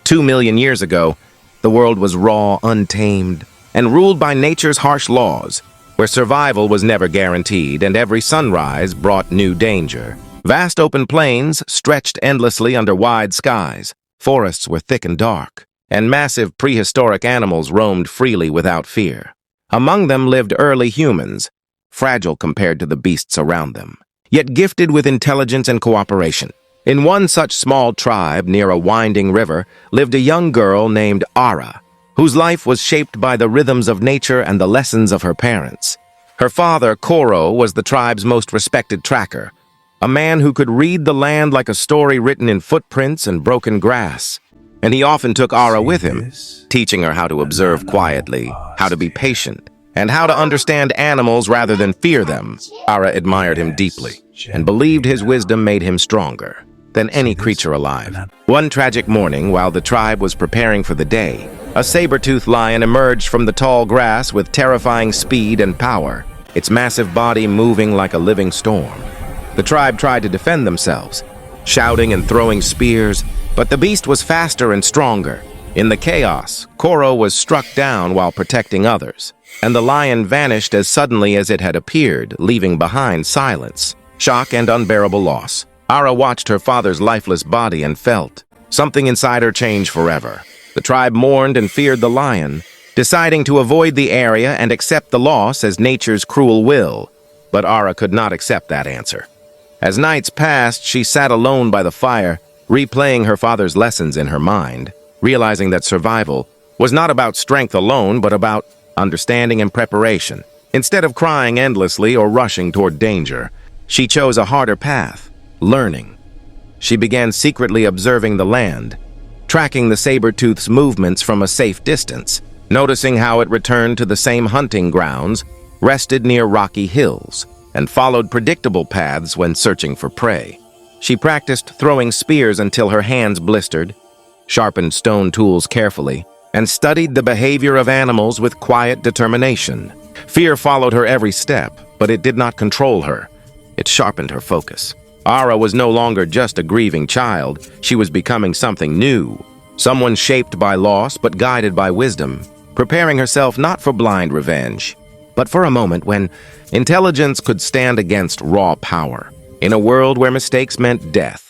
2 million years ago, the world was raw, untamed, and ruled by nature's harsh laws, where survival was never guaranteed and every sunrise brought new danger. Vast open plains stretched endlessly under wide skies, forests were thick and dark, and massive prehistoric animals roamed freely without fear. Among them lived early humans, fragile compared to the beasts around them, yet gifted with intelligence and cooperation. In one such small tribe near a winding river lived a young girl named Ara, whose life was shaped by the rhythms of nature and the lessons of her parents. Her father, Koro, was the tribe's most respected tracker, a man who could read the land like a story written in footprints and broken grass. And he often took Ara with him, teaching her how to observe quietly, how to be patient, and how to understand animals rather than fear them. Ara admired him deeply and believed his wisdom made him stronger than any creature alive. One tragic morning, while the tribe was preparing for the day, a saber-tooth lion emerged from the tall grass with terrifying speed and power, its massive body moving like a living storm. The tribe tried to defend themselves, shouting and throwing spears, but the beast was faster and stronger. In the chaos, Koro was struck down while protecting others, and the lion vanished as suddenly as it had appeared, leaving behind silence, shock, and unbearable loss. Ara watched her father's lifeless body and felt something inside her change forever. The tribe mourned and feared the lion, deciding to avoid the area and accept the loss as nature's cruel will. But Ara could not accept that answer. As nights passed, she sat alone by the fire, replaying her father's lessons in her mind, realizing that survival was not about strength alone, but about understanding and preparation. Instead of crying endlessly or rushing toward danger, she chose a harder path, learning. She began secretly observing the land, tracking the saber-tooth's movements from a safe distance, noticing how it returned to the same hunting grounds, rested near rocky hills, and followed predictable paths when searching for prey. She practiced throwing spears until her hands blistered, sharpened stone tools carefully, and studied the behavior of animals with quiet determination. Fear followed her every step, but it did not control her. It sharpened her focus. Ara was no longer just a grieving child. She was becoming something new, someone shaped by loss but guided by wisdom, preparing herself not for blind revenge, but for a moment when intelligence could stand against raw power, in a world where mistakes meant death.